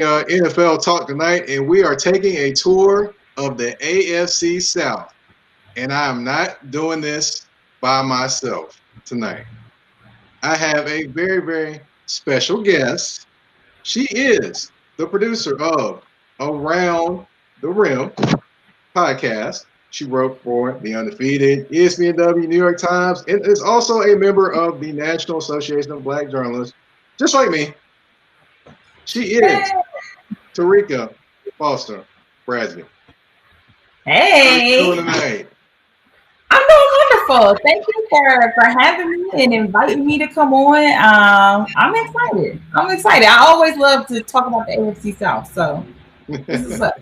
NFL talk tonight, and we are taking a tour of the AFC South. And I am not doing this by myself tonight. I have a very, very special guest. She is the producer of Around the Rim podcast. She wrote for The Undefeated, ESPNW, New York Times, and is also a member of the National Association of Black Journalists, just like me. She is Tarika Foster Bradley. Hey. How are you doing tonight? I'm doing wonderful. Thank you for having me and inviting me to come on. I'm excited. I always love to talk about the AFC South. So this is up.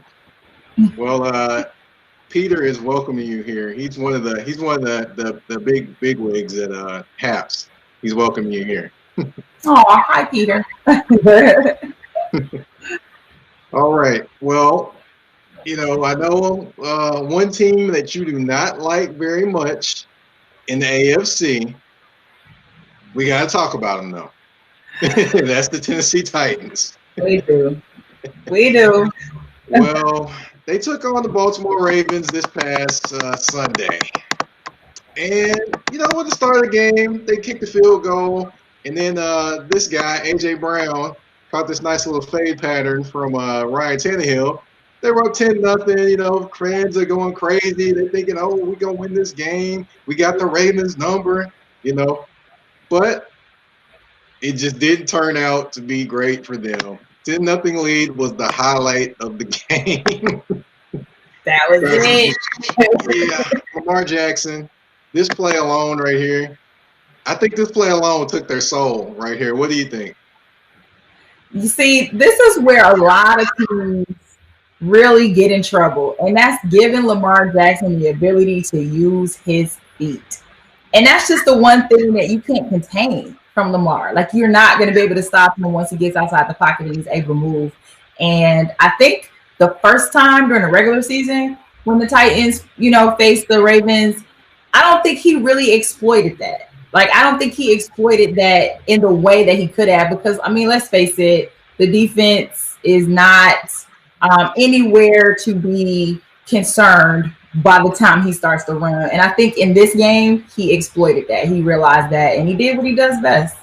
Well, Peter is welcoming you here. He's one of the big wigs at HAPS. He's welcoming you here. Oh, hi, Peter. All right. Well, I know one team that you do not like very much in the AFC. We got to talk about them, though. That's the Tennessee Titans. We do. Well, they took on the Baltimore Ravens this past Sunday. And, with the start of the game, they kicked the field goal. And then this guy, A.J. Brown, caught this nice little fade pattern from Ryan Tannehill. They were up 10-0. Fans are going crazy. They're thinking, oh, we're going to win this game. We got the Ravens number, But it just didn't turn out to be great for them. 10-0 lead was the highlight of the game. That was it. Yeah, Lamar Jackson. This play alone right here. I think this play alone took their soul right here. What do you think? You see, this is where a lot of teams really get in trouble, and that's giving Lamar Jackson the ability to use his feet. And that's just the one thing that you can't contain from Lamar. Like, you're not going to be able to stop him once he gets outside the pocket and he's able to move. And I think the first time during the regular season when the Titans, faced the Ravens, I don't think he really exploited that. Like, I don't think he exploited that in the way that he could have, because, let's face it, the defense is not anywhere to be concerned by the time he starts to run. And I think in this game, he exploited that. He realized that, and he did what he does best.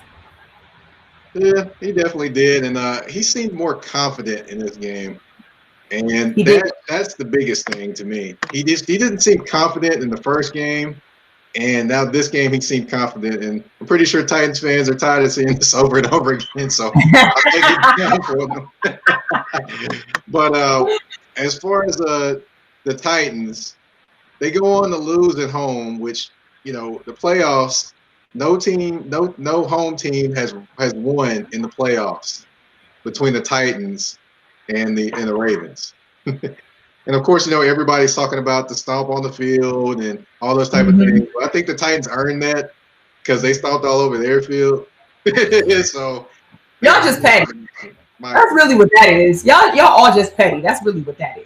Yeah, he definitely did. And he seemed more confident in this game. And that's the biggest thing to me. He didn't seem confident in the first game. And now this game, he seemed confident. And I'm pretty sure Titans fans are tired of seeing this over and over again. So I'll take it down for them. But as far as the Titans, they go on to lose at home, which, the playoffs, no home team has won in the playoffs between the Titans and the Ravens. And of course, everybody's talking about the stomp on the field and all those type of things. But I think the Titans earned that because they stomped all over their field. So y'all just petty. That's really what that is. Y'all all just petty. That's really what that is.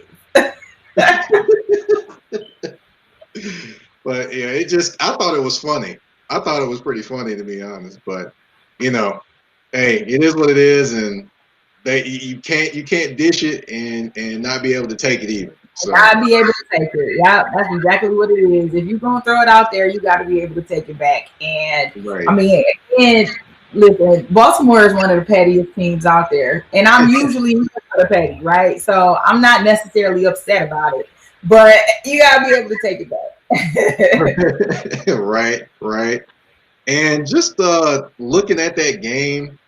But yeah, I thought it was funny. I thought it was pretty funny, to be honest. But hey, it is what it is, and you can't dish it and not be able to take it either. So. Not be able to take it. Yeah, that's exactly what it is. If you're gonna throw it out there, you got to be able to take it back. And right. Again, listen, Baltimore is one of the pettiest teams out there, and I'm usually the petty, right? So I'm not necessarily upset about it, but you got to be able to take it back. Right. And just looking at that game,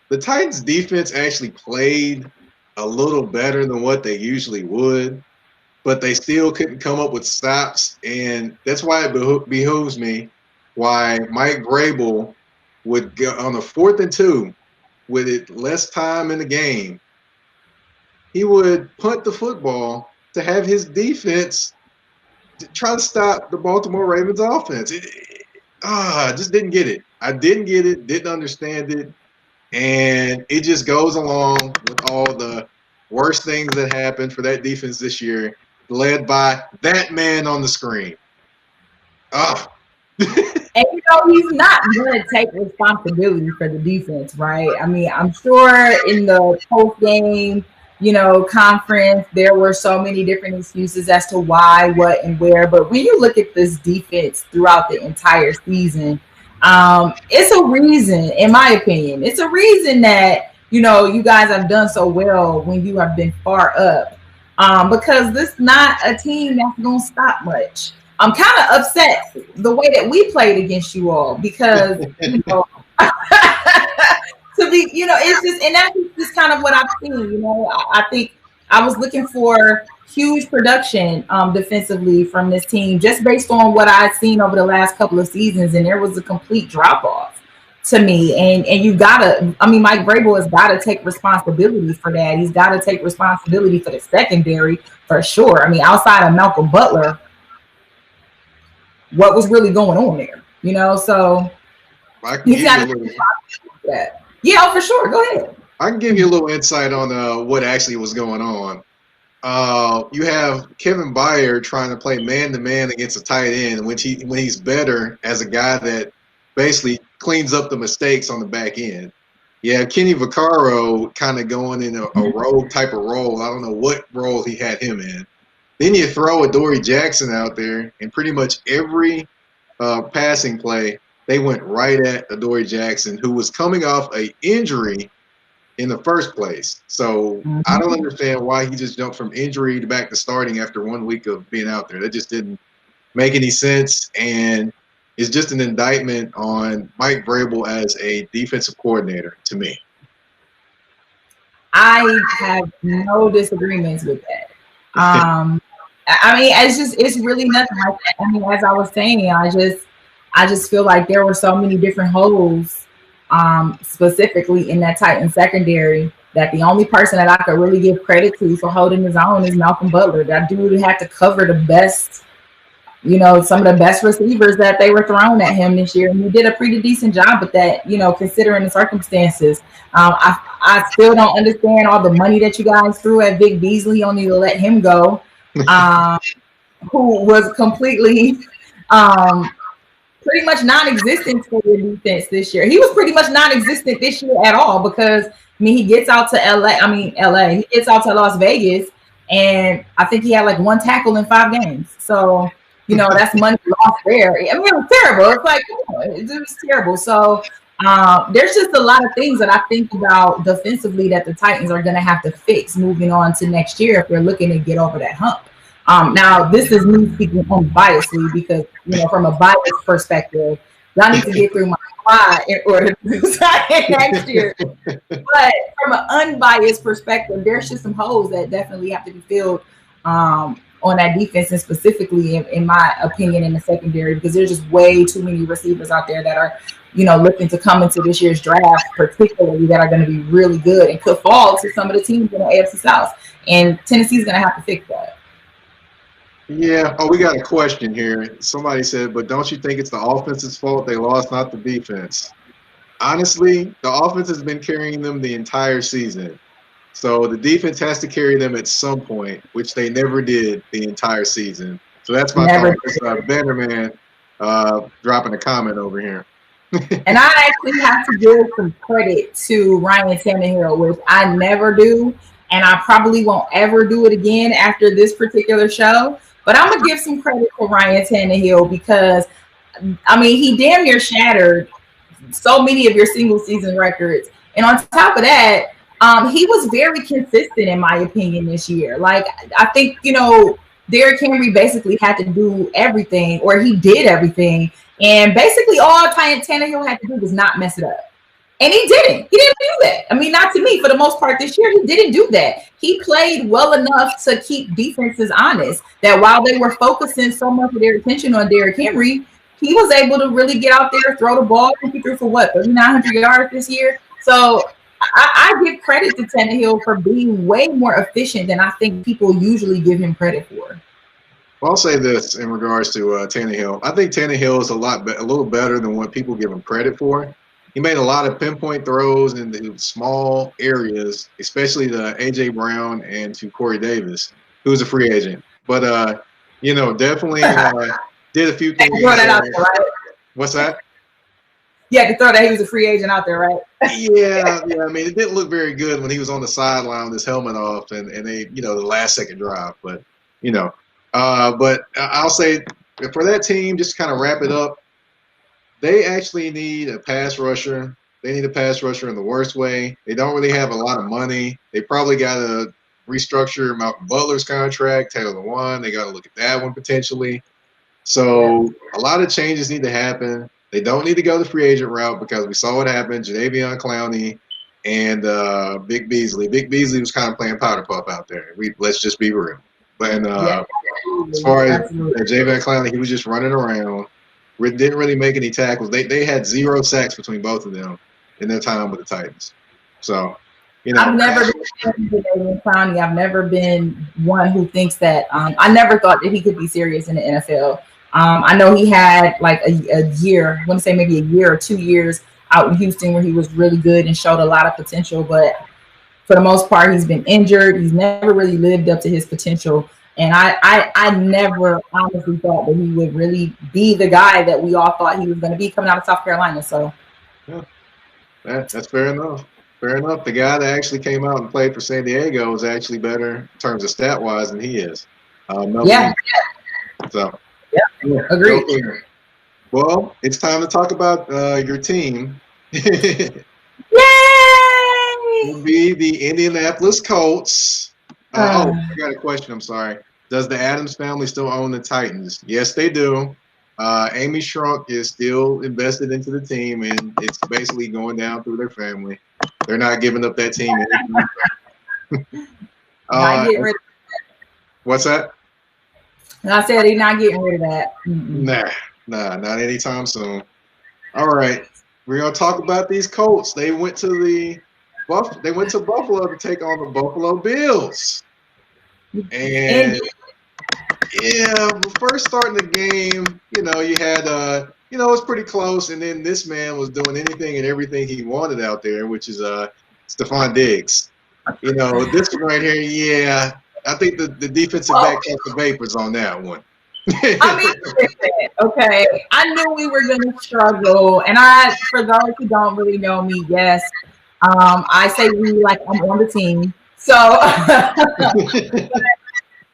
the Titans defense actually played a little better than what they usually would, but they still couldn't come up with stops. And that's why it behooves me why Mike Vrabel would go on a 4th and 2 with it less time in the game. He would punt the football to have his defense try to stop the Baltimore Ravens offense. I just didn't get it. I didn't get it, didn't understand it. And it just goes along with all the worst things that happened for that defense this year, led by that man on the screen. And he's not going to take responsibility for the defense, right? I mean, I'm sure in the post game, conference, there were so many different excuses as to why, what, and where. But when you look at this defense throughout the entire season, it's a reason, in my opinion, it's a reason that you guys have done so well when you have been far up. Because this is not a team that's going to stop much. I'm kind of upset the way that we played against you all because, to be, it's just, and that's just kind of what I've seen. I think I was looking for huge production defensively from this team just based on what I've seen over the last couple of seasons, and there was a complete drop off to me. And you gotta, Mike Vrabel has got to take responsibility for that. He's got to take responsibility for the secondary for sure. Outside of Malcolm Butler, what was really going on there, so he's got to take that. Yeah, for sure. Go ahead. I can give you a little insight on what actually was going on. You have Kevin Byard trying to play man-to-man against a tight end when he's better as a guy that basically cleans up the mistakes on the back end. You have Kenny Vaccaro kind of going in a rogue type of role. I don't know what role he had him in. Then you throw Adoree Jackson out there, and pretty much every passing play, they went right at Adoree Jackson, who was coming off an injury in the first place. So I don't understand why he just jumped from injury to back to starting after 1 week of being out there. That just didn't make any sense, and it's just an indictment on Mike Vrabel as a defensive coordinator to me. I have no disagreements with that. It's really nothing like that. As I was saying, I just feel like there were so many different holes, specifically in that Titan secondary, that the only person that I could really give credit to for holding his own is Malcolm Butler. That dude had to cover the best, some of the best receivers that they were throwing at him this year. And he did a pretty decent job with that, considering the circumstances. I still don't understand all the money that you guys threw at Vic Beasley only to let him go. Who was completely pretty much non-existent for the defense this year. He was pretty much non-existent this year at all because he gets out to LA. He gets out to Las Vegas, and I think he had like one tackle in 5 games. So that's money lost there. It was terrible. It's like it was terrible. So there's just a lot of things that I think about defensively that the Titans are going to have to fix moving on to next year if they're looking to get over that hump. Now, this is me speaking unbiasedly because, from a biased perspective, y'all need to get through my quad in order to decide next year. But from an unbiased perspective, there's just some holes that definitely have to be filled on that defense, and specifically, in my opinion, in the secondary, because there's just way too many receivers out there that are, looking to come into this year's draft, particularly that are going to be really good and could fall to some of the teams in the AFC South. And Tennessee's going to have to fix that. Yeah. Oh, we got a question here. Somebody said, but don't you think it's the offense's fault they lost, not the defense? Honestly, the offense has been carrying them the entire season. So the defense has to carry them at some point, which they never did the entire season. So that's my thought. It's Bannerman dropping a comment over here. And I actually have to give some credit to Ryan Tannehill, which I never do, and I probably won't ever do it again after this particular show. But I'm going to give some credit to Ryan Tannehill because, he damn near shattered so many of your single season records. And on top of that, he was very consistent, in my opinion, this year. Like, I think, Derrick Henry basically had to do everything, or he did everything. And basically all Tannehill had to do was not mess it up. And he didn't. He didn't do that. Not to me, for the most part this year, he didn't do that. He played well enough to keep defenses honest, that while they were focusing so much of their attention on Derrick Henry, he was able to really get out there, throw the ball. He threw for 3,900 yards this year. So I give credit to Tannehill for being way more efficient than I think people usually give him credit for. Well, I'll say this in regards to Tannehill. I think Tannehill is a little better than what people give him credit for. He made a lot of pinpoint throws in the small areas, especially to A.J. Brown and to Corey Davis, who's a free agent. But, definitely did a few things. Right? What's that? You had to throw that he was a free agent out there, right? Yeah. I mean, it didn't look very good when he was on the sideline with his helmet off, and they, the last second drive. But but I'll say for that team, just to kind of wrap it up, they actually need a pass rusher. They need a pass rusher in the worst way. They don't really have a lot of money. They probably got to restructure Malcolm Butler's contract, Taylor Lewan. They got to look at that one potentially. So a lot of changes need to happen. They don't need to go the free agent route because we saw what happened. Jadeveon Clowney and Vic Beasley. Vic Beasley was kind of playing powder puff out there. Let's just be real. But as far as Jadeveon Clowney, he was just running around. Didn't really make any tackles. They had 0 sacks between both of them in their time with the Titans. So, I've never been Jadeveon Clowney. I've never been one who thinks that. I never thought that he could be serious in the NFL. I know he had like a year, I want to say maybe a year or 2 years out in Houston where he was really good and showed a lot of potential. But for the most part, he's been injured. He's never really lived up to his potential. And I never honestly thought that he would really be the guy that we all thought he was going to be coming out of South Carolina. So, yeah, that's fair enough. Fair enough. The guy that actually came out and played for San Diego is actually better in terms of stat wise than he is. Yeah. So, yeah, agreed. Well, it's time to talk about your team. Yay! Will be the Indianapolis Colts. I got a question. I'm sorry. Does the Adams family still own the Titans? Yes, they do. Amy Shrunk is still invested into the team, and it's basically going down through their family. They're not giving up that team. Not getting rid of that. What's that? And I said he's not getting rid of that. Nah, not anytime soon. All right, we're gonna talk about these Colts. They went to Buffalo to take on the Buffalo Bills. And first starting the game, you had it was pretty close, and then this man was doing anything and everything he wanted out there, which is Stephon Diggs. This one right here, I think the defensive back caught the vapors on that one. I mean, okay, I knew we were going to struggle, and for those who don't really know me, yes, I say we like I'm on the team, so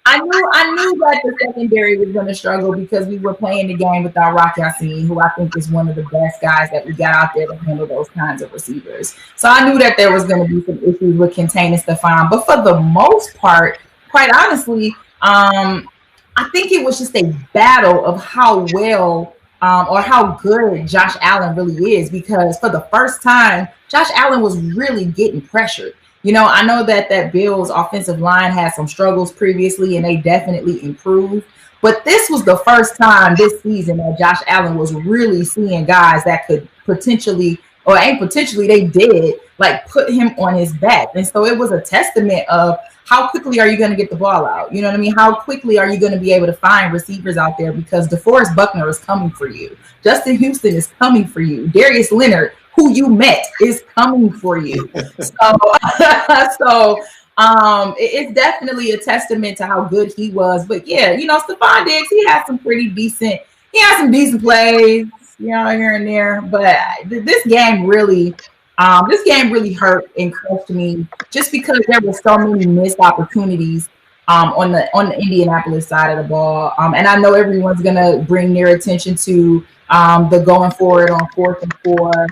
I knew that the secondary was going to struggle because we were playing the game without Rock Yassin, who I think is one of the best guys that we got out there to handle those kinds of receivers. So I knew that there was going to be some issues with containing Stephon, but for the most part, quite honestly, I think it was just a battle of how well or how good Josh Allen really is, because for the first time, Josh Allen was really getting pressured. I know that Bills offensive line had some struggles previously, and they definitely improved. But this was the first time this season that Josh Allen was really seeing guys that could potentially, or ain't potentially, they did, like put him on his back. And so it was a testament of how quickly are you going to get the ball out? You know what I mean? How quickly are you going to be able to find receivers out there? Because DeForest Buckner is coming for you. Justin Houston is coming for you. Darius Leonard, who you met, is coming for you. So it's definitely a testament to how good he was. But yeah, Stephon Diggs, he had some decent plays, here and there. But this game really hurt and crushed me, just because there were so many missed opportunities on the Indianapolis side of the ball. And I know everyone's gonna bring their attention to the going forward on 4th and 4.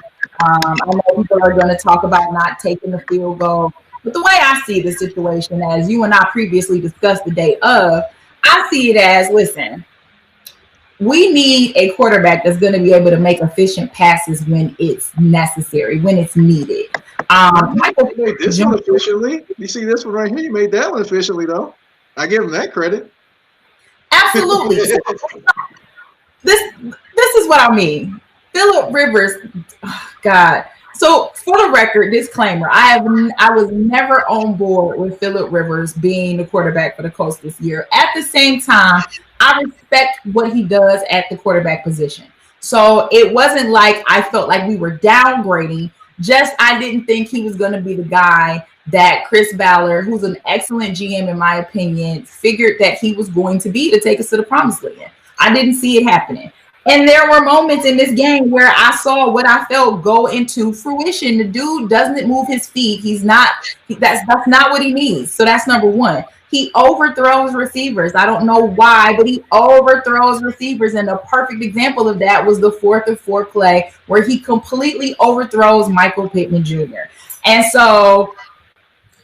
I know people are going to talk about not taking the field goal, but the way I see the situation, as you and I previously discussed the day of, I see it as, listen, we need a quarterback that's going to be able to make efficient passes when it's necessary, when it's needed. You made this one efficiently. You see this one right here? You made that one efficiently, though. I give him that credit. Absolutely. This is what I mean. Phillip Rivers, God. So for the record, disclaimer, I was never on board with Phillip Rivers being the quarterback for the Colts this year. At the same time, I respect what he does at the quarterback position. So it wasn't like I felt like we were downgrading. Just I didn't think he was going to be the guy that Chris Ballard, who's an excellent GM in my opinion, figured that he was going to be to take us to the promised land. I didn't see it happening. And there were moments in this game where I saw what I felt go into fruition. The dude doesn't move his feet. He's not. That's not what he needs. So that's number one. He overthrows receivers. I don't know why, but he overthrows receivers. And a perfect example of that was the 4th-and-4 play where he completely overthrows Michael Pittman Jr. And so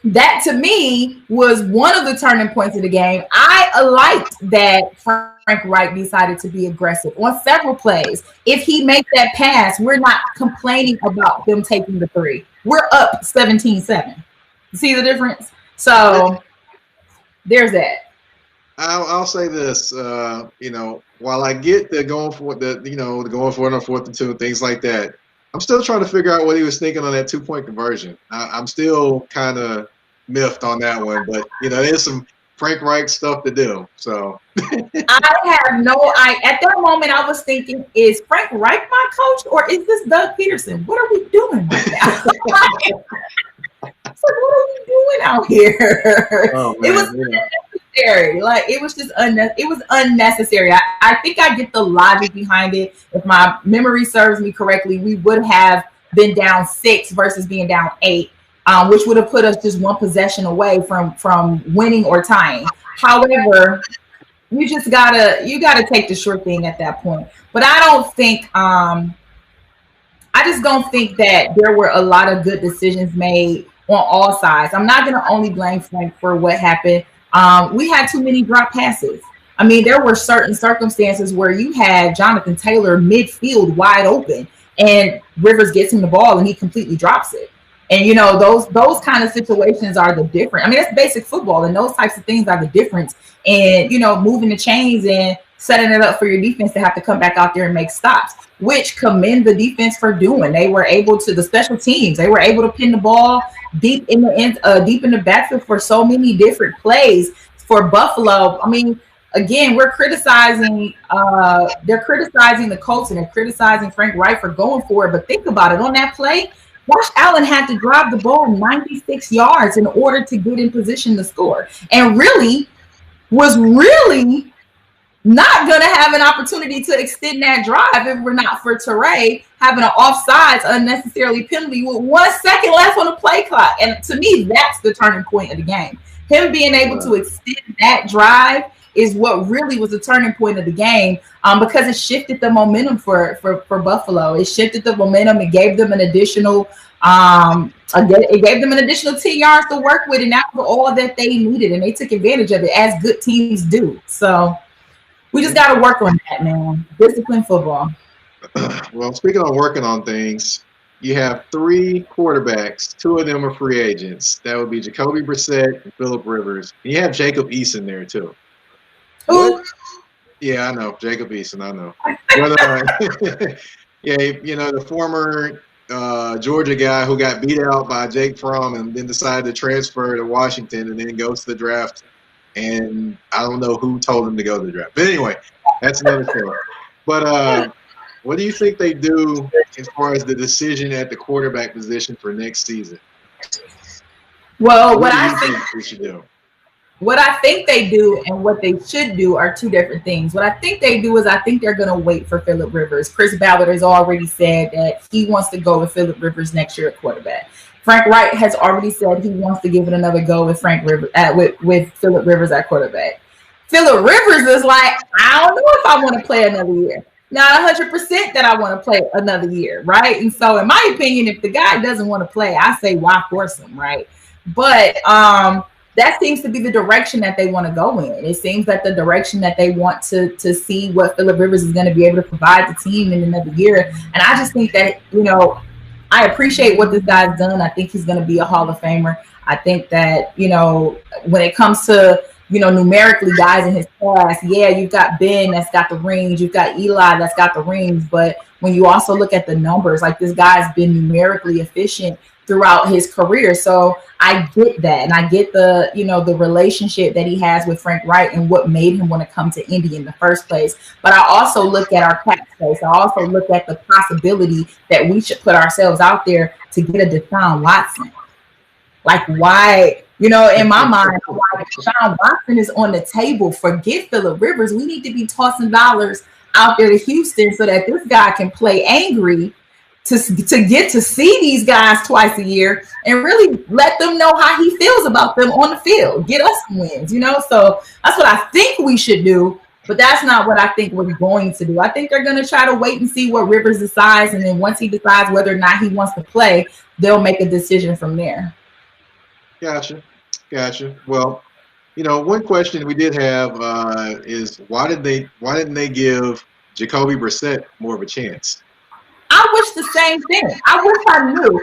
that to me was one of the turning points of the game. I liked that Frank Wright decided to be aggressive on several plays. If he makes that pass, we're not complaining about them taking the 3. We're up 17-7. See the difference? So there's that. I'll say this, while I get the going for it on 4th and 2, things like that, I'm still trying to figure out what he was thinking on that 2-point conversion. I'm still kind of miffed on that one, but there's some Frank Reich stuff to do. So I have at that moment I was thinking, is Frank Reich my coach or is this Doug Peterson? What are we doing right now? So what are we doing out here? Oh, man, it was unnecessary. Like it was just unnecessary. I think I get the logic behind it. If my memory serves me correctly, we would have been down 6 versus being down 8, which would have put us just one possession away from winning or tying. However, you gotta take the sure thing at that point. But I just don't think that there were a lot of good decisions made on all sides. I'm not going to only blame Frank for what happened. We had too many drop passes. I mean, there were certain circumstances where you had Jonathan Taylor midfield wide open and Rivers gets him the ball and he completely drops it. And, those kind of situations are the difference. I mean, that's basic football, and those types of things are the difference. And, moving the chains and setting it up for your defense to have to come back out there and make stops, which commend the defense for doing. They were able to, the special teams, they were able to pin the ball deep in the backfield for so many different plays for Buffalo. I mean, again, they're criticizing the Colts and they're criticizing Frank Wright for going for it. But think about it, on that play, Josh Allen had to drive the ball 96 yards in order to get in position to score, and was not going to have an opportunity to extend that drive if we're not for Teray having an offsides unnecessarily penalty with 1 second left on the play clock. And to me, that's the turning point of the game. Him being able to extend that drive is what really was the turning point of the game, because it shifted the momentum for Buffalo. It shifted the momentum. It gave them an additional 10 yards to work with, and that was all that they needed, and they took advantage of it as good teams do. So we just got to work on that, man. Discipline football. Well, speaking of working on things, you have 3 quarterbacks. 2 of them are free agents. That would be Jacoby Brissett and Phillip Rivers. And you have Jacob Eason there, too. Who? Yeah, I know. Jacob Eason, I know. But, the former Georgia guy who got beat out by Jake Fromm and then decided to transfer to Washington and then goes to the draft. And I don't know who told him to go to the draft. But anyway, that's another story. But what do you think they do as far as the decision at the quarterback position for next season? Well, what I think they should do? What I think they do and what they should do are 2 different things. What I think they do is I think they're going to wait for Phillip Rivers. Chris Ballard has already said that he wants to go with Phillip Rivers next year at quarterback. Frank Wright has already said he wants to give it another go with with Phillip Rivers at quarterback. Phillip Rivers is like, I don't know if I want to play another year. Not 100% that I want to play another year, right? And so in my opinion, if the guy doesn't want to play, I say why force him, right? But that seems to be the direction that they want to go in. It seems that the direction that they want to see what Phillip Rivers is going to be able to provide the team in another year. And I just think that, I appreciate what this guy's done. I think he's going to be a Hall of Famer. I think that, when it comes to, numerically guys in his class, yeah, you've got Ben that's got the rings. You've got Eli that's got the rings. But when you also look at the numbers, like this guy's been numerically efficient throughout his career. So I get that. And I get the, the relationship that he has with Frank Wright and what made him want to come to Indy in the first place. But I also look at our cap space. I also look at the possibility that we should put ourselves out there to get a Deshawn Watson. Like why, in my mind, why Deshawn Watson is on the table. Forget Phillip Rivers. We need to be tossing dollars out there to Houston so that this guy can play angry to get to see these guys twice a year and really let them know how he feels about them on the field, get us some wins, So that's what I think we should do, but that's not what I think we're going to do. I think they're going to try to wait and see what Rivers decides, and then once he decides whether or not he wants to play, they'll make a decision from there. Gotcha. Well, one question we did have is why didn't they give Jacoby Brissett more of a chance? I wish the same thing. I wish I knew.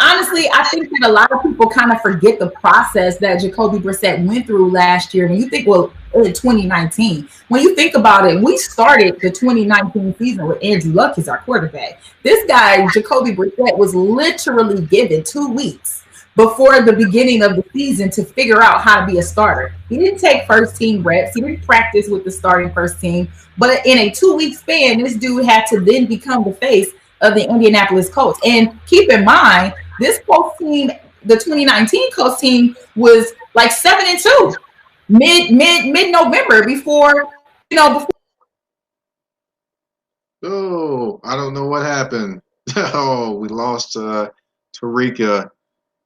Honestly, I think that a lot of people kind of forget the process that Jacoby Brissett went through last year. When you think, in 2019, when you think about it, we started the 2019 season with Andrew Luck as our quarterback. This guy, Jacoby Brissett, was literally given 2 weeks before the beginning of the season to figure out how to be a starter. He didn't take first team reps. He didn't practice with the starting first team. But in a 2-week span, this dude had to then become the face of the Indianapolis Colts. And keep in mind, this Colts team, the 2019 Colts team, was like 7-2 mid-November before. Oh, I don't know what happened. Oh, we lost Tarika.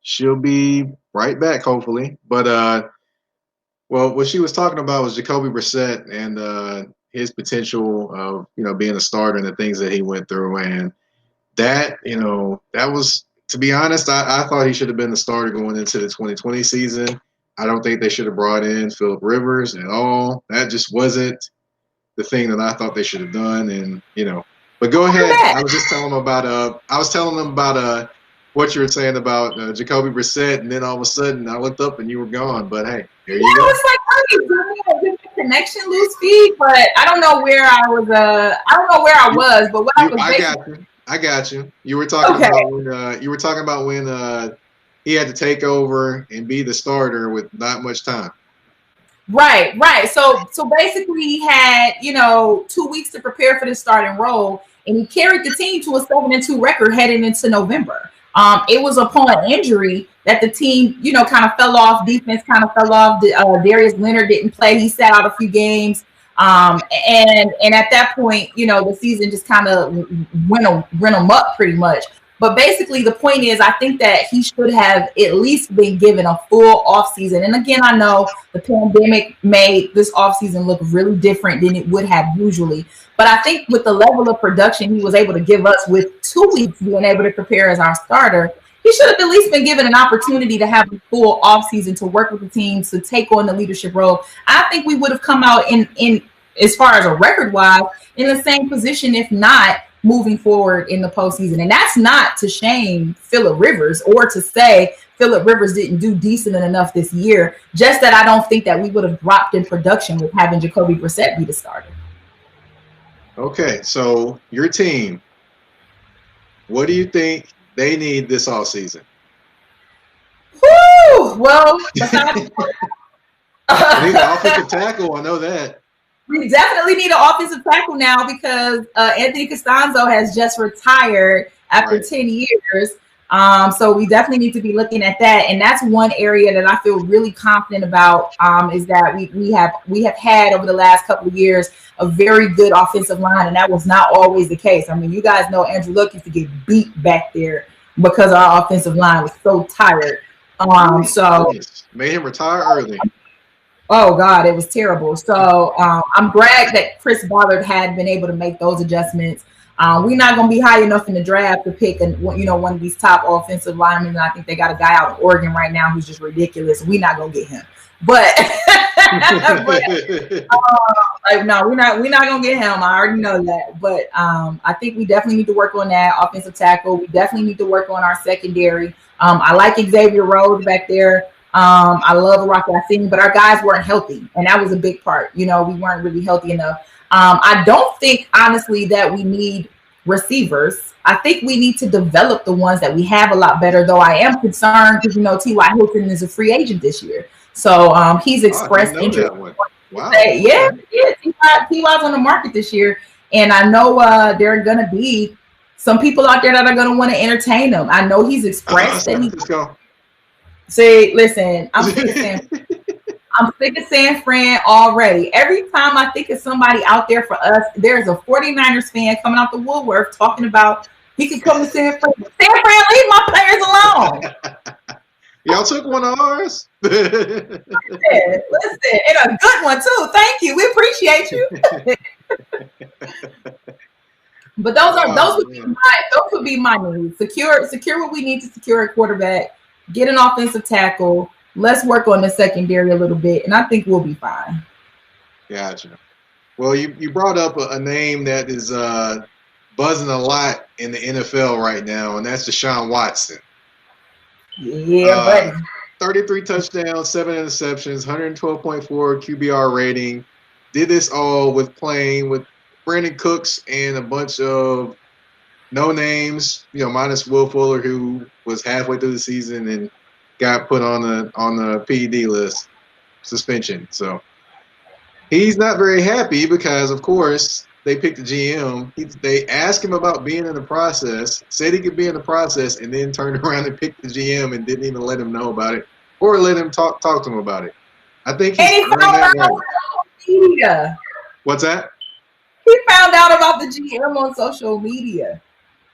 She'll be right back, hopefully. But what she was talking about was Jacoby Brissett and his potential of being a starter and the things that he went through, and that that was, to be honest, I thought he should have been the starter going into the 2020 season. I don't think they should have brought in Phillip Rivers at all. That just wasn't the thing that I thought they should have done, and But go ahead. I was just telling them about what you were saying about Jacoby Brissett, and then all of a sudden I looked up and you were gone. But hey, there you go. It's like, hey, connection, loose feed, but I don't know where I was. But what I got you. You were talking about when he had to take over and be the starter with not much time. Right. So basically, he had 2 weeks to prepare for the starting role, and he carried the team to a 7-2 record heading into November. It was upon injury that the team, kind of fell off. Defense kind of fell off. Darius Leonard didn't play. He sat out a few games. And at that point, the season just kind of went amok pretty much. But basically, the point is, I think that he should have at least been given a full offseason. And again, I know the pandemic made this offseason look really different than it would have usually. But I think with the level of production he was able to give us with 2 weeks being able to prepare as our starter, he should have at least been given an opportunity to have a full offseason to work with the team, to take on the leadership role. I think we would have come out in as far as a record-wise, in the same position, if not moving forward in the postseason. And that's not to shame Phillip Rivers or to say Phillip Rivers didn't do decent enough this year, just that I don't think that we would have dropped in production with having Jacoby Brissett be the starter. Okay, so your team, what do you think they need this offseason? Woo! Well, they need an offensive tackle. I know that. We definitely need an offensive tackle now because Anthony Costanzo has just retired after 10 years. So we definitely need to be looking at that. And that's one area that I feel really confident about is that we have had over the last couple of years a very good offensive line. And that was not always the case. I mean, you guys know Andrew Luck used to get beat back there because our offensive line was so tired. So made him retire early. Oh God, it was terrible. So I'm glad that Chris Ballard had been able to make those adjustments. We're not going to be high enough in the draft to pick, one of these top offensive linemen. I think they got a guy out of Oregon right now who's just ridiculous. We're not going to get him. But no, we're not going to get him. I already know that. But I think we definitely need to work on that offensive tackle. We definitely need to work on our secondary. I like Xavier Rhodes back there. I love Rock Yassin, but our guys weren't healthy, and that was a big part. We weren't really healthy enough. I don't think, honestly, that we need receivers. I think we need to develop the ones that we have a lot better, though I am concerned because, T.Y. Hilton is a free agent this year. So he's expressed interest. Wow. Yeah, T.Y.'s on the market this year, and I know there are going to be some people out there that are going to want to entertain him. I know he's expressed that he – See, listen, I'm I'm sick of San Fran already. Every time I think of somebody out there for us, there's a 49ers fan coming out the woodwork talking about he could come to San Fran. San Fran, leave my players alone. Y'all took one of ours. Listen, and a good one too. Thank you. We appreciate you. But those would be my needs. Secure what we need to secure a quarterback, get an offensive tackle. Let's work on the secondary a little bit, and I think we'll be fine. Gotcha. Well, you brought up a name that is buzzing a lot in the NFL right now, and that's Deshawn Watson. Yeah, buddy. 33 touchdowns, 7 interceptions, 112.4 QBR rating. Did this all with playing with Brandon Cooks and a bunch of no names, minus Will Fuller, who was halfway through the season and got put on the PED list, suspension. So he's not very happy because, of course, they picked the GM. They asked him about being in the process, said he could be in the process, and then turned around and picked the GM and didn't even let him know about it or let him talk to him about it. I think he's and he found out on social media. What's that? He found out about the GM on social media.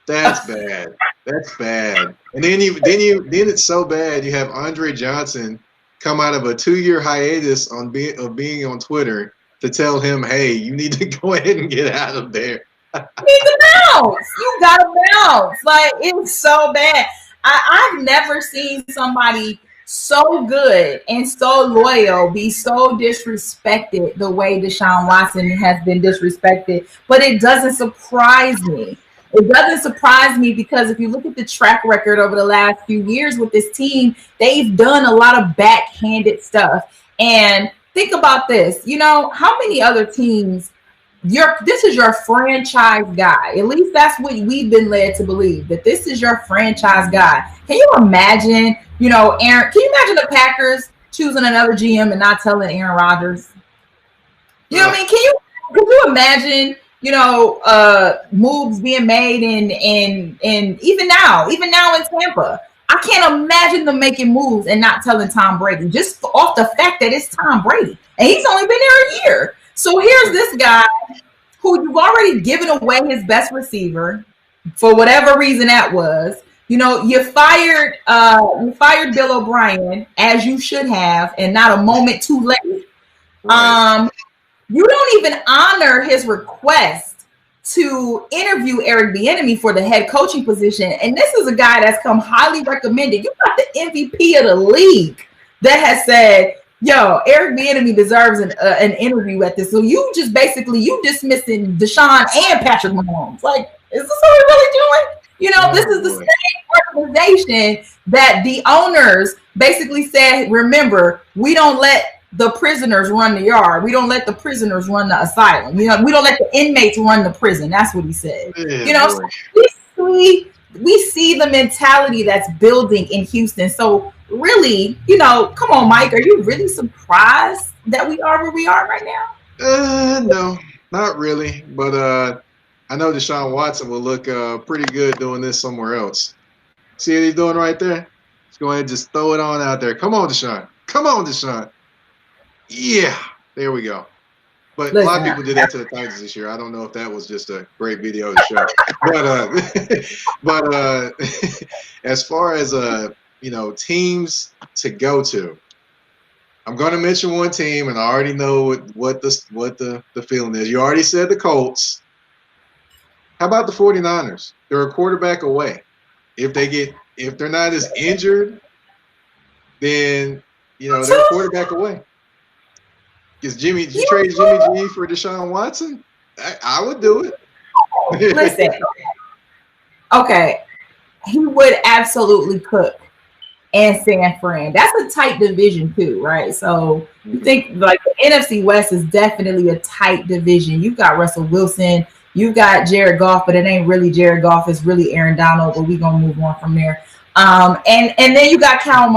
That's bad. That's bad. And then it's so bad. You have Andre Johnson come out of a 2-year hiatus of being on Twitter to tell him, hey, you need to go ahead and get out of there. You need to bounce. You gotta bounce. Like, it's so bad. I've never seen somebody so good and so loyal be so disrespected the way Deshaun Watson has been disrespected. But it doesn't surprise me. It doesn't surprise me because if you look at the track record over the last few years with this team, they've done a lot of backhanded stuff. And think about this, how many other teams, this is your franchise guy. At least that's what we've been led to believe, that this is your franchise guy. Can you imagine, Aaron, can you imagine the Packers choosing another GM and not telling Aaron Rodgers? You know what I mean? Can you imagine, moves being made and even now in Tampa? I can't imagine them making moves and not telling Tom Brady, just off the fact that it's Tom Brady. And he's only been there a year. So here's this guy who you've already given away his best receiver for whatever reason that was. You fired Bill O'Brien, as you should have, and not a moment too late. Right. You don't even honor his request to interview Eric Bieniemy for the head coaching position. And this is a guy that's come highly recommended. You got the MVP of the league that has said, yo, Eric Bieniemy deserves an interview at this. So you dismissing Deshaun and Patrick Mahomes. Like, is this what we're really doing? This is the same organization that the owners basically said, remember, we don't let the prisoners run the yard. We don't let the prisoners run the asylum. We don't let the inmates run the prison. That's what he said. So we see the mentality that's building in Houston. So really, come on, Mike, are you really surprised that we are where we are right now? No, not really. But I know Deshaun Watson will look pretty good doing this somewhere else. See what he's doing right there? Let's go ahead and just throw it on out there. Come on, Deshaun. Come on, Deshaun. Yeah, there we go. But a lot of people did that to the Titans this year. I don't know if that was just a great video to show. But as far as teams to go to, I'm going to mention one team, and I already know what the feeling is. You already said the Colts. How about the 49ers? They're a quarterback away. If they're not as injured, then they're a quarterback away. Did you trade Jimmy G for Deshaun Watson? I would do it. Listen, okay, he would absolutely cook in San Fran. That's a tight division too, right? So you think like the NFC West is definitely a tight division. You've got Russell Wilson, you've got Jared Goff, but it ain't really Jared Goff. It's really Aaron Donald. But we're gonna move on from there. And then you got Kyler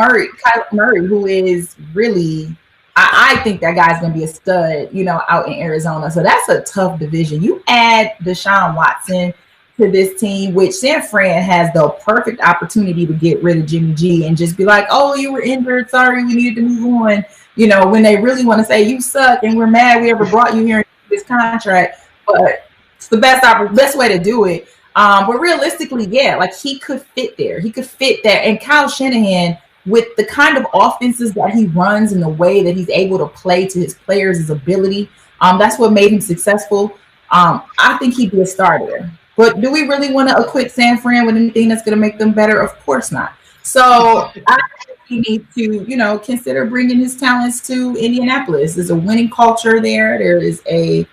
Murray, who is really. I think that guy's going to be a stud, out in Arizona. So that's a tough division. You add Deshaun Watson to this team, which San Fran has the perfect opportunity to get rid of Jimmy G and just be like, oh, you were injured. Sorry, we needed to move on. when they really want to say you suck and we're mad we ever brought you here in this contract. But it's the best way to do it. But realistically, yeah, like he could fit there. He could fit there. And Kyle Shanahan, with the kind of offenses that he runs and the way that he's able to play to his players, his ability, that's what made him successful. I think he'd be a starter. But do we really want to equip San Fran with anything that's going to make them better? Of course not. So I think we need to, consider bringing his talents to Indianapolis. There's a winning culture there. There's a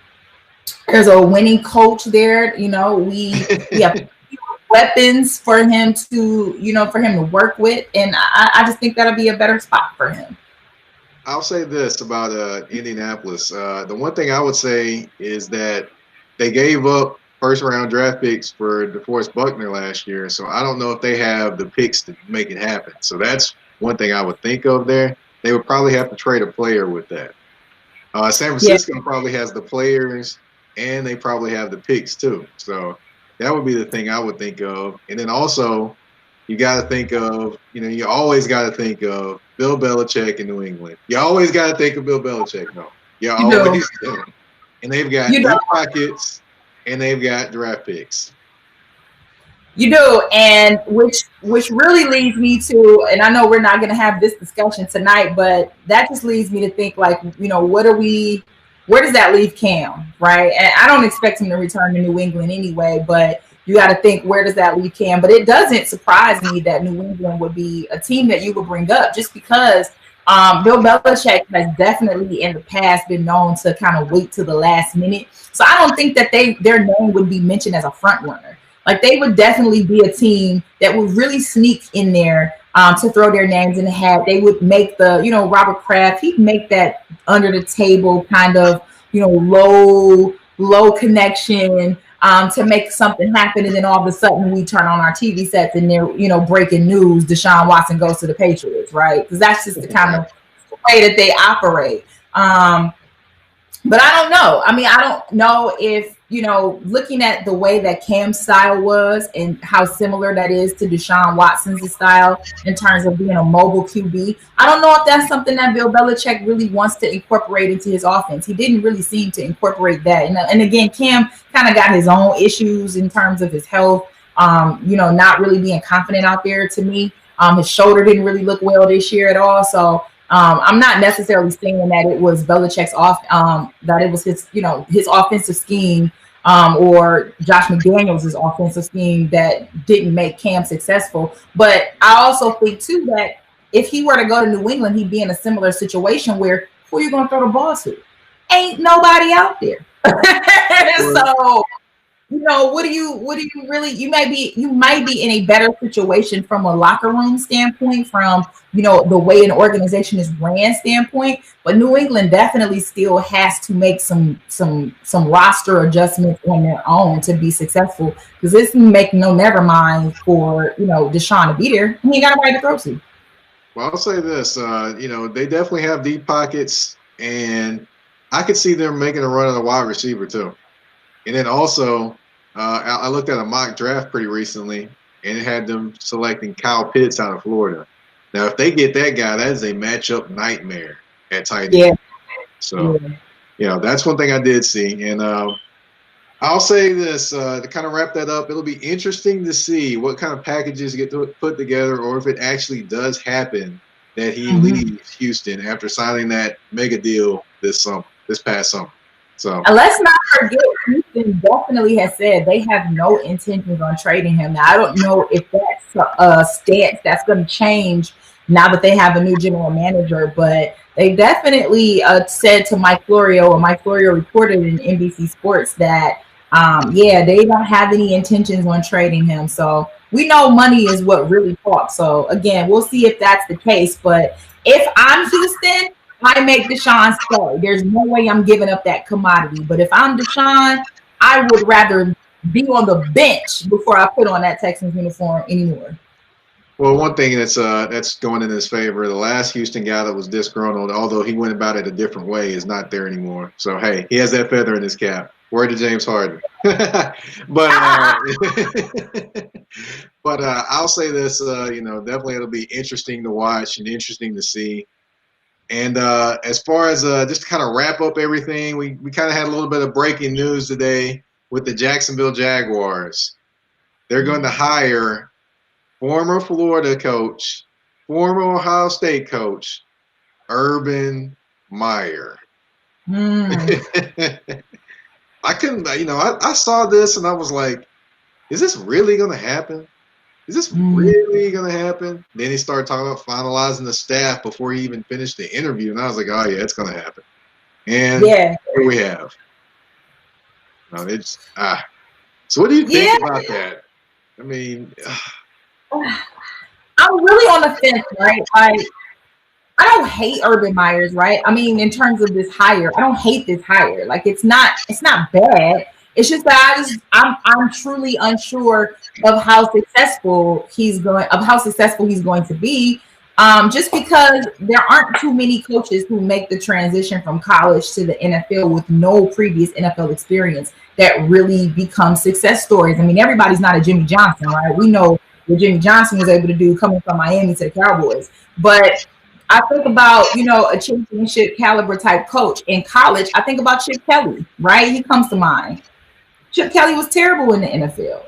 winning coach there. We have weapons for him to work with, and I just think that'll be a better spot for him. I'll say this about Indianapolis. The one thing I would say is that they gave up first-round draft picks for DeForest Buckner last year, so I don't know if they have the picks to make it happen. So that's one thing I would think of there. They would probably have to trade a player with that. San Francisco probably has the players, and they probably have the picks too. So that would be the thing I would think of. And then also, you got to think of, you always got to think of Bill Belichick in New England. You always got to think of Bill Belichick, though. You always do. And they've got deep pockets, and they've got draft picks. You do, and which really leads me to, and I know we're not going to have this discussion tonight, but that just leads me to think, like, where does that leave Cam, right? And I don't expect him to return to New England anyway, but you got to think, where does that leave Cam? But it doesn't surprise me that New England would be a team that you would bring up, just because Bill Belichick has definitely in the past been known to kind of wait to the last minute. So I don't think that their name would be mentioned as a front runner. Like, they would definitely be a team that would really sneak in there to throw their names in the hat. They would make the, Robert Kraft, he'd make that under the table kind of, low connection to make something happen. And then all of a sudden we turn on our TV sets and they're, breaking news, Deshaun Watson goes to the Patriots, right? Because that's just the kind of way that they operate. But I don't know. I mean, I don't know if, looking at the way that Cam's style was and how similar that is to Deshaun Watson's style in terms of being a mobile QB, I don't know if that's something that Bill Belichick really wants to incorporate into his offense. He didn't really seem to incorporate that. And again, Cam kind of got his own issues in terms of his health, not really being confident out there to me. His shoulder didn't really look well this year at all. So I'm not necessarily saying that it was Belichick's that it was his offensive scheme or Josh McDaniels' offensive scheme that didn't make Cam successful. But I also think too that if he were to go to New England, he'd be in a similar situation where who are you going to throw the ball to? Ain't nobody out there. So, what do you really, you might be in a better situation from a locker room standpoint, from, the way an organization is ran standpoint, but New England definitely still has to make some roster adjustments on their own to be successful, because this make no never mind for, Deshaun to be there. He ain't got nobody to throw to. Well, I'll say this, they definitely have deep pockets, and I could see them making a run on a wide receiver too. And then also, I looked at a mock draft pretty recently, and it had them selecting Kyle Pitts out of Florida. Now, if they get that guy, that is a matchup nightmare at tight end. Yeah. So, that's one thing I did see. And I'll say this, to kind of wrap that up, it'll be interesting to see what kind of packages get put together, or if it actually does happen that he leaves Houston after signing that mega deal this past summer. So, and let's not forget, Houston definitely has said they have no intentions on trading him. Now, I don't know if that's a stance that's going to change now that they have a new general manager, but they definitely said to Mike Florio, or Mike Florio reported in NBC Sports that, they don't have any intentions on trading him. So we know money is what really talks. So again, we'll see if that's the case. But if I'm Houston, I make Deshaun stay. There's no way I'm giving up that commodity. But if I'm Deshaun, I would rather be on the bench before I put on that Texans uniform anymore. Well, one thing that's going in his favor, the last Houston guy that was disgruntled, although he went about it a different way, is not there anymore. So, hey, he has that feather in his cap. Word to James Harden. But I'll say this, definitely it'll be interesting to watch and interesting to see. And as far as just to kind of wrap up everything, we kind of had a little bit of breaking news today with the Jacksonville Jaguars. They're going to hire former Florida coach, former Ohio State coach, Urban Meyer. I couldn't, I saw this and I was like, is this really going to happen? Is this really going to happen? Then he started talking about finalizing the staff before he even finished the interview. And I was like, oh, yeah, it's going to happen. And here we have. No, So what do you think about that? I mean, I'm really on the fence, right? Like, I don't hate Urban Myers, right? I mean, in terms of this hire, I don't hate this hire. Like, it's not bad. It's just that I'm truly unsure of how successful he's going to be. Just because there aren't too many coaches who make the transition from college to the NFL with no previous NFL experience that really become success stories. I mean, everybody's not a Jimmy Johnson, right? We know what Jimmy Johnson was able to do coming from Miami to the Cowboys. But I think about, a championship caliber type coach in college. I think about Chip Kelly, right? He comes to mind. Chip Kelly was terrible in the NFL.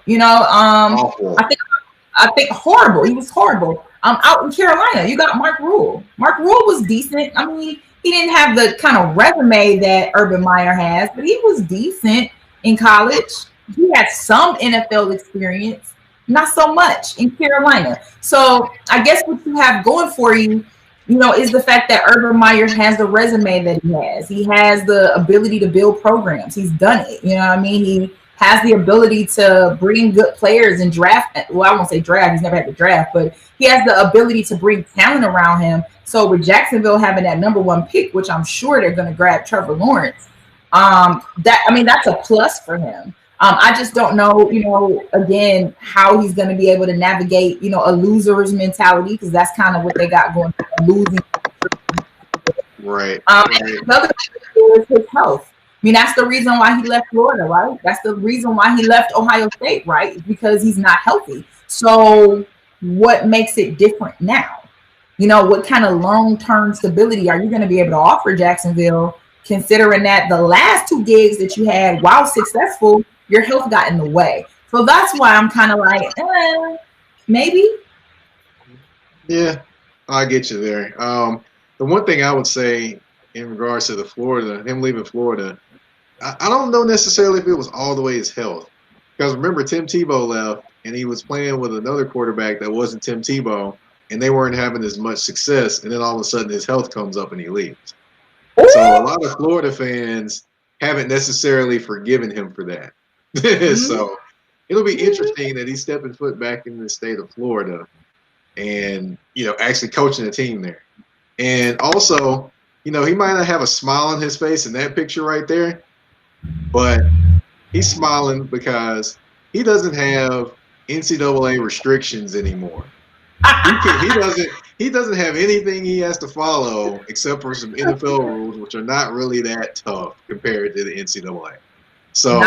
I think horrible. He was horrible. Out in Carolina, you got Mark Rule. Mark Rule was decent. I mean, he didn't have the kind of resume that Urban Meyer has, but he was decent in college. He had some NFL experience, not so much in Carolina. So I guess what you have going for you, is the fact that Urban Meyer has the resume that he has. He has the ability to build programs. He's done it. You know what I mean? He has the ability to bring good players and draft. Well, I won't say draft. He's never had to draft, but he has the ability to bring talent around him. So with Jacksonville having that number one pick, which I'm sure they're going to grab Trevor Lawrence, that's a plus for him. I just don't know, again, how he's going to be able to navigate, a loser's mentality, because that's kind of what they got going on, losing. Right. Another thing is his health. I mean, that's the reason why he left Florida, right? That's the reason why he left Ohio State, right? Because he's not healthy. So what makes it different now? What kind of long-term stability are you going to be able to offer Jacksonville, considering that the last two gigs that you had, while successful, your health got in the way? So that's why I'm kind of like, maybe. Yeah, I get you there. The one thing I would say in regards to him leaving Florida, I don't know necessarily if it was all the way his health. Because remember, Tim Tebow left, and he was playing with another quarterback that wasn't Tim Tebow, and they weren't having as much success, and then all of a sudden his health comes up and he leaves. So a lot of Florida fans haven't necessarily forgiven him for that. So it'll be interesting that he's stepping foot back in the state of Florida and, actually coaching a team there. And also, he might not have a smile on his face in that picture right there, but he's smiling because he doesn't have NCAA restrictions anymore. He doesn't have anything he has to follow except for some NFL rules, which are not really that tough compared to the NCAA. So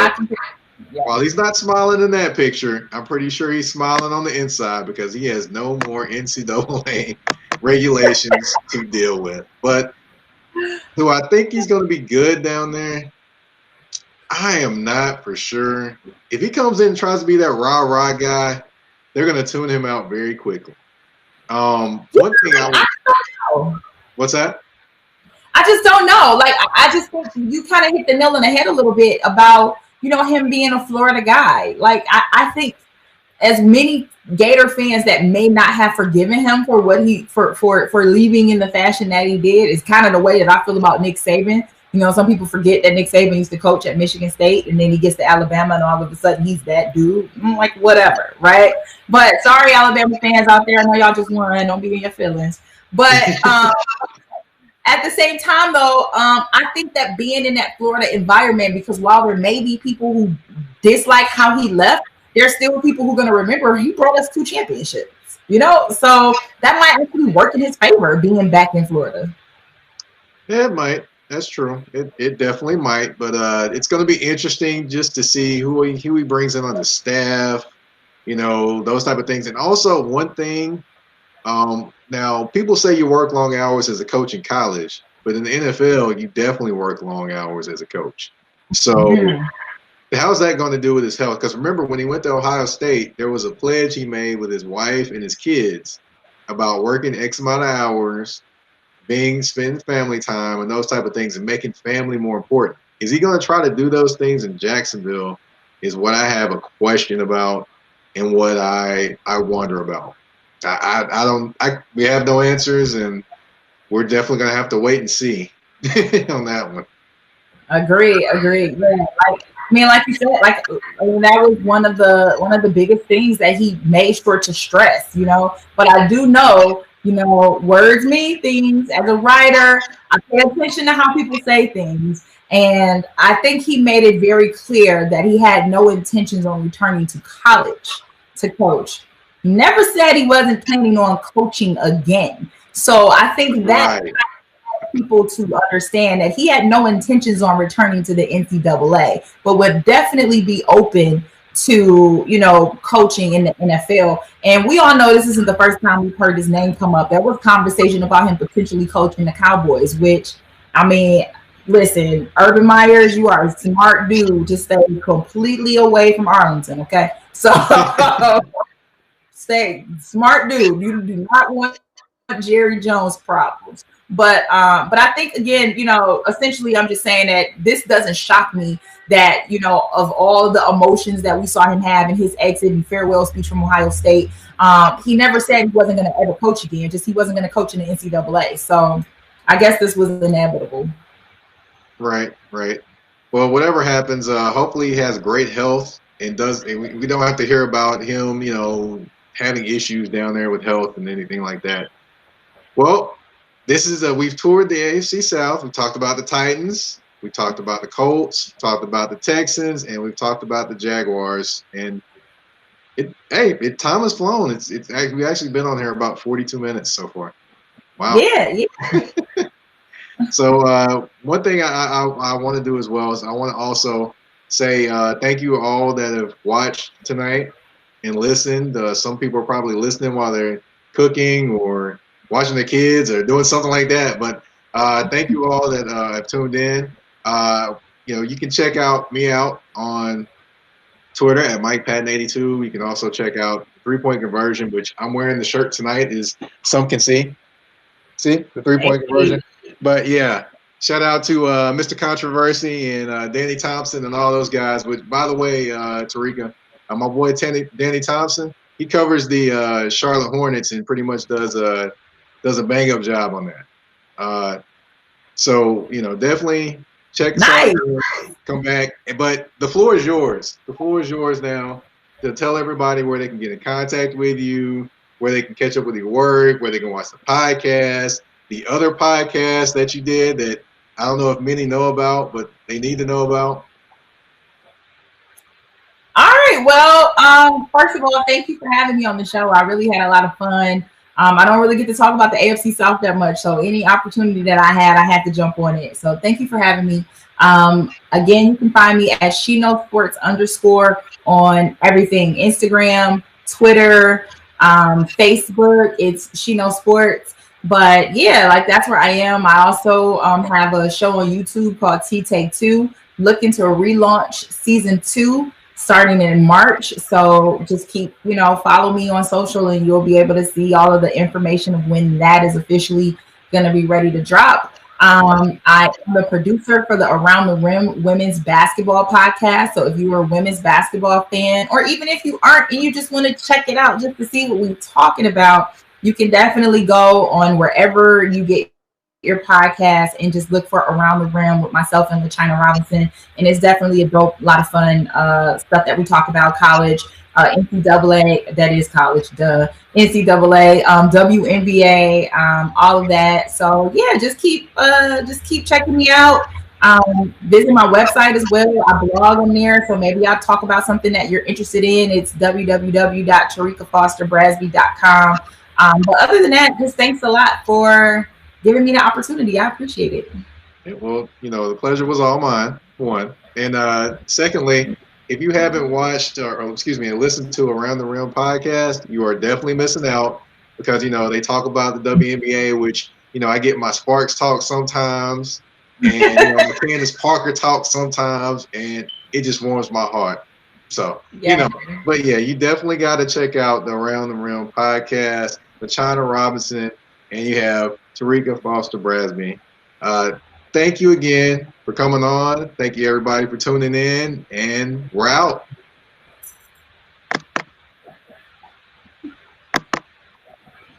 while he's not smiling in that picture, I'm pretty sure he's smiling on the inside because he has no more NCAA regulations to deal with. But do I think he's going to be good down there? I am not for sure. If he comes in and tries to be that rah-rah guy, they're going to tune him out very quickly. One thing what's that? I just don't know. Like, I just think you kind of hit the nail on the head a little bit about, him being a Florida guy. Like, I think as many Gator fans that may not have forgiven him for what for leaving in the fashion that he did is kind of the way that I feel about Nick Saban. Some people forget that Nick Saban used to coach at Michigan State, and then he gets to Alabama, and all of a sudden he's that dude. Like, whatever, right? But sorry, Alabama fans out there. I know y'all just won. Don't be in your feelings. But at the same time, though, I think that being in that Florida environment, because while there may be people who dislike how he left, there's still people who are going to remember he brought us 2 championships. So that might actually work in his favor, being back in Florida. Yeah, it might. That's true. It definitely might, but it's going to be interesting just to see who he brings in on the staff, those type of things. And also, one thing Now, people say you work long hours as a coach in college, but in the NFL, you definitely work long hours as a coach. So, how's that going to do with his health? Because remember, when he went to Ohio State, there was a pledge he made with his wife and his kids about working X amount of hours, spending family time, and those type of things, and making family more important. Is he going to try to do those things in Jacksonville? Is what I have a question about, and what I wonder about. We have no answers, and we're definitely going to have to wait and see on that one. Agree. Yeah, like you said, that was one of the biggest things that he made sure to stress. But I do know, words mean things. As a writer, I pay attention to how people say things, and I think he made it very clear that he had no intentions on returning to college to coach. He never said he wasn't planning on coaching again. So I think that. Right. People to understand that he had no intentions on returning to the NCAA, but would definitely be open to, coaching in the NFL. And we all know this isn't the first time we've heard his name come up. There was conversation about him potentially coaching the Cowboys, which, listen, Urban Myers, you are a smart dude to stay completely away from Arlington, okay? So stay smart dude. You do not want Jerry Jones problems. But I think, again, essentially I'm just saying that this doesn't shock me that, of all the emotions that we saw him have in his exit and farewell speech from Ohio State, he never said he wasn't going to ever coach again, just he wasn't going to coach in the NCAA. So I guess this was inevitable. Right. Well, whatever happens, hopefully he has great health and we don't have to hear about him, having issues down there with health and anything like that. Well, this is we've toured the AFC South. We talked about the Titans. We talked about the Colts. We talked about the Texans, and we've talked about the Jaguars. And time has flown. We've actually been on here about 42 minutes so far. Wow. Yeah. So one thing I want to do as well is I want to also say thank you all that have watched tonight and listened. Some people are probably listening while they're cooking or watching their kids or doing something like that. But thank you all that have tuned in. You can check me out on Twitter at MikePatton82. You can also check out 3-Point Conversion, which I'm wearing the shirt tonight, as some can see. See the 3-Point Conversion. But yeah, shout out to Mr. Controversy and Danny Thompson and all those guys. Which, by the way, Tarika, my boy Danny Thompson, he covers the Charlotte Hornets and pretty much does a bang up job on that. So definitely check this out. Come back. But the floor is yours. The floor is yours now to tell everybody where they can get in contact with you, where they can catch up with your work, where they can watch the podcast, the other podcasts that you did that I don't know if many know about, but they need to know about. All right. Well, first of all, thank you for having me on the show. I really had a lot of fun. I don't really get to talk about the AFC South that much, so any opportunity that I had to jump on it. So thank you for having me. Again, you can find me at SheKnowSports _ on everything: Instagram, Twitter, Facebook. It's SheKnowSports. But yeah, that's where I am. I also have a show on YouTube called T Take 2, looking to relaunch season 2. Starting in March. So just keep, follow me on social and you'll be able to see all of the information of when that is officially going to be ready to drop. I am the producer for the Around the Rim Women's Basketball podcast. So if you're a women's basketball fan, or even if you aren't and you just want to check it out just to see what we're talking about, you can definitely go on wherever you get your podcast and just look for Around the Rim with myself and LaChina Robinson. And it's definitely a lot of fun stuff that we talk about: college, NCAA, that is college, NCAA, WNBA, all of that. So yeah, just keep checking me out. Visit my website as well. I blog on there, so maybe I'll talk about something that you're interested in. It's www.tarikafosterbrasby.com. But other than that, just thanks a lot for giving me the opportunity. I appreciate it. Yeah, well, the pleasure was all mine, one. And secondly, if you haven't watched or listened to Around the Rim podcast, you are definitely missing out. because, they talk about the WNBA, which, I get my Sparks talk sometimes, and, my Candace Parker talk sometimes, and it just warms my heart. So, Yeah. but yeah, you definitely got to check out the Around the Rim podcast, the China Robinson, and you have Tarika Foster Brasby. Thank you again for coming on. Thank you, everybody, for tuning in, and we're out.